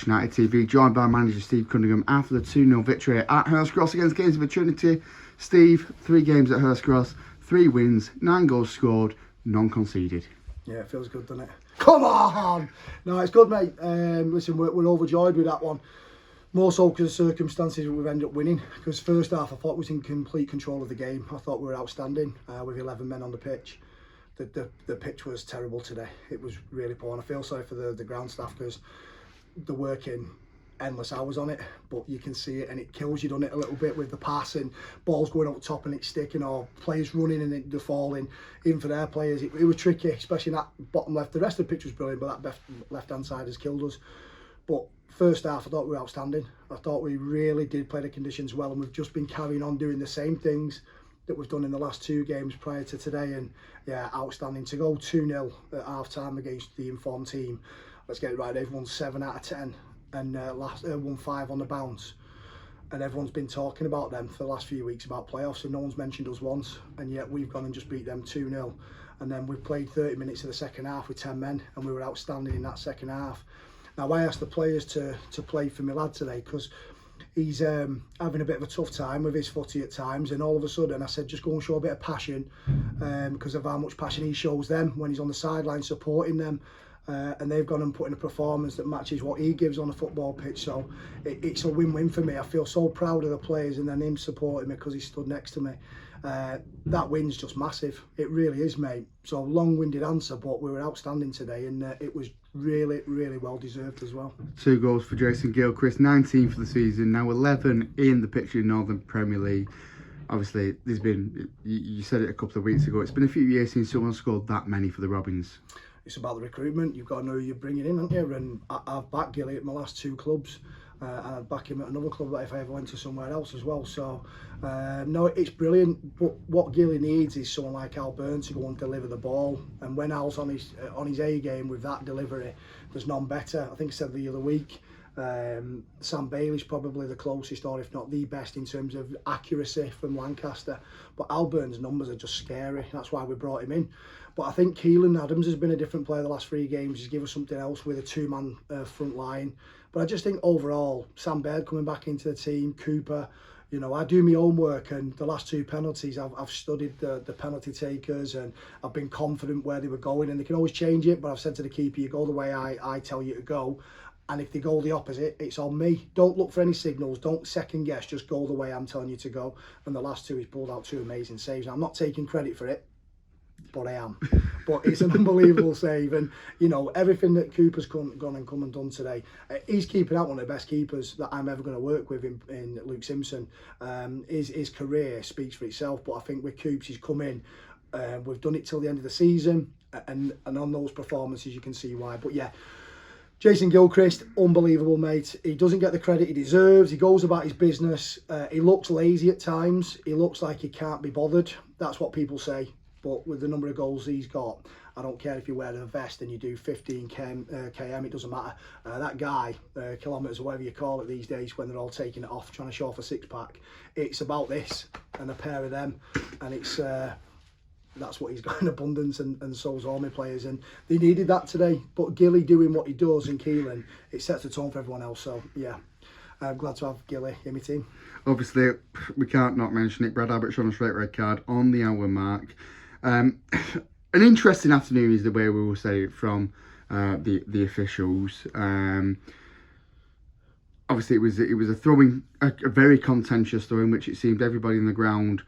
Ashton United TV, joined by manager Steve Cunningham after the 2-0 victory at Hurst Cross against Gainsborough Trinity. Steve, 3 games at Hurst Cross, 3 wins, 9 goals scored, none conceded. Yeah, it feels good, doesn't it? Come on! No, it's good, mate. Listen, we're overjoyed with that one. More so because of circumstances we've ended up winning. Because first half I thought we was in complete control of the game. I thought we were outstanding with 11 men on the pitch. The pitch was terrible today. It was really poor, and I feel sorry for the ground staff because they're working endless hours on it, but you can see it and it kills you, doesn't it, a little bit with the passing, balls going up top and it's sticking, or players running and they're falling. Even for their players, it was tricky, especially in that bottom left. The rest of the pitch was brilliant, but that left-hand side has killed us. But first half, I thought we were outstanding. I thought we really did play the conditions well, and we've just been carrying on doing the same things that we've done in the last 2 games prior to today. And yeah, outstanding. To go 2-0 at half-time against the informed team, let's get it right, they've won 7 out of 10 and won 5 on the bounce. And everyone's been talking about them for the last few weeks about playoffs, and no one's mentioned us once, and yet we've gone and just beat them 2-0. And then we've played 30 minutes of the second half with 10 men, and we were outstanding in that second half. Now, I asked the players to play for my lad today because he's having a bit of a tough time with his footy at times, and all of a sudden I said just go and show a bit of passion because of how much passion he shows them when he's on the sideline supporting them, and they've gone and put in a performance that matches what he gives on a football pitch. So it's a win-win for me. I feel so proud of the players, and then him supporting me because he stood next to me. That win's just massive. It really is, mate. So long-winded answer, but we were outstanding today, and it was really, really well deserved as well. 2 goals for Jason Gilchrist, 19 for the season, now 11 in the picture in Northern Premier League. Obviously, there's been, you said it a couple of weeks ago, it's been a few years since someone scored that many for the Robins. It's about the recruitment. You've got to know who you're bringing in, haven't you? And I've backed Gilly at my last 2 clubs. And I'd back him at another club if I ever went to somewhere else as well. So, no, it's brilliant. But what Gilly needs is someone like Al Byrne to go and deliver the ball. And when Al's on his A game with that delivery, there's none better. I think I said the other week, Sam Bailey's probably the closest, or if not the best, in terms of accuracy from Lancaster. But Al Byrne's numbers are just scary. That's why we brought him in. But I think Keelan Adams has been a different player the last 3 games. He's given us something else with a 2-man front line. But I just think overall, Sam Baird coming back into the team, Cooper, you know, I do my own work, and the last 2 penalties, I've studied the penalty takers, and I've been confident where they were going, and they can always change it, but I've said to the keeper, you go the way I tell you to go, and if they go the opposite, it's on me. Don't look for any signals, don't second guess, just go the way I'm telling you to go. And the last 2, he's pulled out 2 amazing saves. I'm not taking credit for it, but I am. But it's an unbelievable save, and you know, everything that Cooper's come and done today, he's keeping out one of the best keepers that I'm ever going to work with in Luke Simpson. His career speaks for itself, but I think with Coops, he's come in, we've done it till the end of the season, and on those performances you can see why. But yeah, Jason Gilchrist, unbelievable, mate. He doesn't get the credit he deserves. He goes about his business. He looks lazy at times. He looks like he can't be bothered. That's what people say. But with the number of goals he's got, I don't care if you wear a vest and you do 15 km, it doesn't matter. That guy, kilometres or whatever you call it these days, when they're all taking it off, trying to show off a 6-pack, it's about this and a pair of them. And it's that's what he's got in abundance, and so's all my players. And they needed that today. But Gilly doing what he does, and Keelan, it sets the tone for everyone else. So, yeah. I'm glad to have Gilly in my team. Obviously, we can't not mention it. Brad Abbott showing a straight red card on the hour mark. An interesting afternoon is the way we will say it from the officials. Obviously, it was a throwing, a very contentious throw in which it seemed everybody in the ground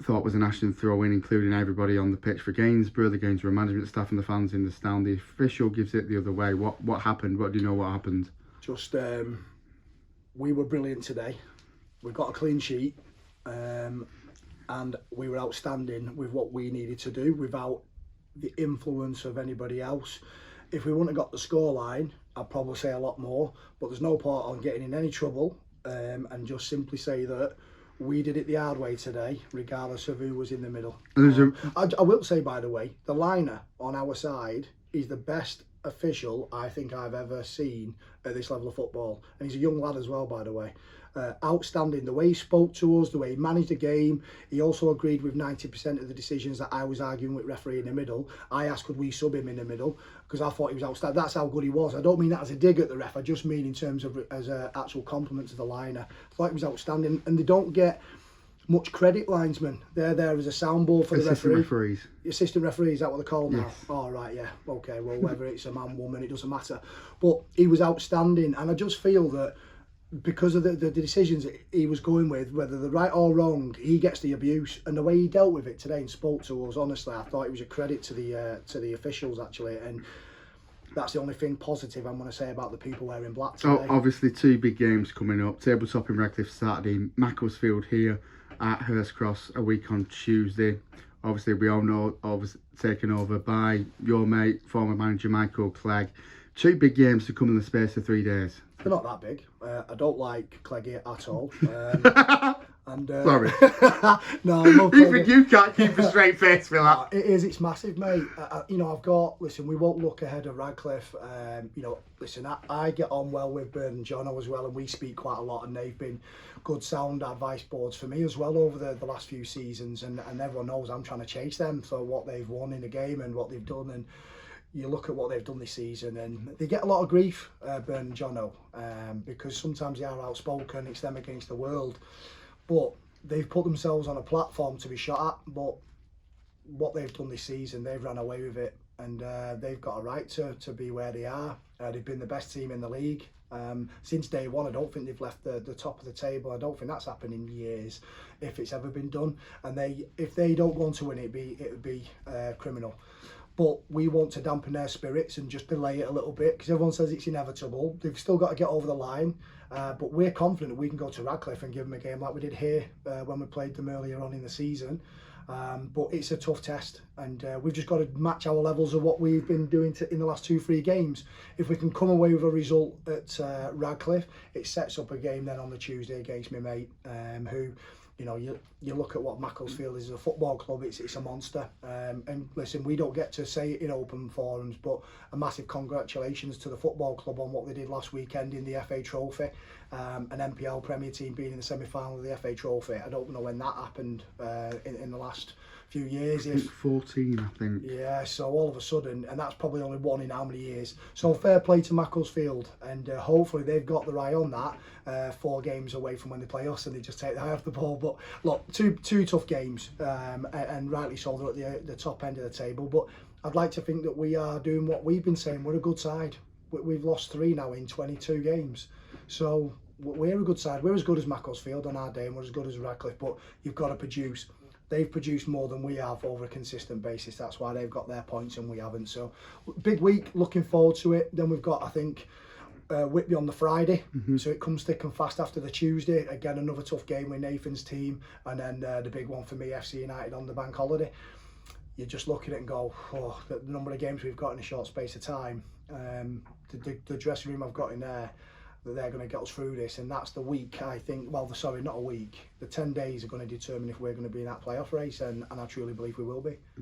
thought was an Ashton throw-in, including everybody on the pitch for Gainsborough, the Gainsborough management staff and the fans in the stand. The official gives it the other way. What happened? What do you know what happened? Just, we were brilliant today. We got a clean sheet, and we were outstanding with what we needed to do without the influence of anybody else. If we wouldn't have got the scoreline, I'd probably say a lot more, but there's no point on getting in any trouble, and just simply say that we did it the hard way today, regardless of who was in the middle. I will say, by the way, the liner on our side is the best official I think I've ever seen at this level of football. And he's a young lad as well, by the way. outstanding. The way he spoke to us, the way he managed the game. He also agreed with 90% of the decisions that I was arguing with referee in the middle. I asked could we sub him in the middle because I thought he was outstanding. That's how good he was. I don't mean that as a dig at the ref. I just mean in terms of as an actual compliment to the liner. I thought he was outstanding, and they don't get much credit, linesmen. They're there as a soundboard for the referee. Referees. Assistant referees, is that what they're called now? Yes. Oh, right, yeah. Okay, well, whether it's a man, woman, it doesn't matter. But he was outstanding, and I just feel that because of the decisions he was going with, whether they're right or wrong, he gets the abuse. And the way he dealt with it today and spoke to us, honestly, I thought it was a credit to the officials, actually. And that's the only thing positive I'm going to say about the people wearing black today. Oh, obviously, 2 big games coming up. Tabletop in Redcliffe Saturday, Macclesfield here at Hurst Cross a week on Tuesday. Obviously, we all know, obviously taken over by your mate, former manager Michael Clegg. 2 big games to come in the space of 3 days. They're not that big. I don't like Cleggy at all. Sorry. No, I love Even you can't keep a straight face for that. It is. It's massive, mate. Listen, we won't look ahead of Radcliffe. Listen, I get on well with Bern and Jono as well, and we speak quite a lot, and they've been good sound advice boards for me as well over the last few seasons, and everyone knows I'm trying to chase them for what they've won in the game and what they've done. And you look at what they've done this season, and they get a lot of grief, Bern and Jono, because sometimes they are outspoken. It's them against the world. But they've put themselves on a platform to be shot at. But what they've done this season, they've ran away with it, and they've got a right to be where they are. They've been the best team in the league since day one. I don't think they've left the top of the table. I don't think that's happened in years, if it's ever been done. And if they don't go on to win it, it would be criminal. But we want to dampen their spirits and just delay it a little bit because everyone says it's inevitable. They've still got to get over the line. But we're confident we can go to Radcliffe and give them a game like we did here when we played them earlier on in the season. But it's a tough test, and we've just got to match our levels of what we've been doing in the last 2-3 games. If we can come away with a result at Radcliffe, it sets up a game then on the Tuesday against my mate, who, you look at what Macclesfield is as a football club, it's a monster. And listen, we don't get to say it in open forums, but a massive congratulations to the football club on what they did last weekend in the FA Trophy. An NPL Premier team being in the semi-final of the FA Trophy. I don't know when that happened in the last few years. 14, I think. Yeah, so all of a sudden, and that's probably only one in how many years. So fair play to Macclesfield, and hopefully they've got their eye on that 4 games away from when they play us and they just take the eye off the ball. But look, two tough games, and rightly so, they're at the top end of the table. But I'd like to think that we are doing what we've been saying. We're a good side. We've lost 3 now in 22 games. So we're a good side. We're as good as Macclesfield on our day, and we're as good as Radcliffe, but you've got to produce. They've produced more than we have over a consistent basis. That's why they've got their points and we haven't. So big week, looking forward to it. Then we've got, I think, Whitby on the Friday. So it comes thick and fast after the Tuesday. Again, another tough game with Nathan's team. And then the big one for me, FC United on the bank holiday. You just look at it and go, oh, the number of games we've got in a short space of time. The dressing room I've got in there, that they're going to get us through this, and that's the week, I think. Well, sorry, not a week. The 10 days are going to determine if we're going to be in that playoff race, and I truly believe we will be.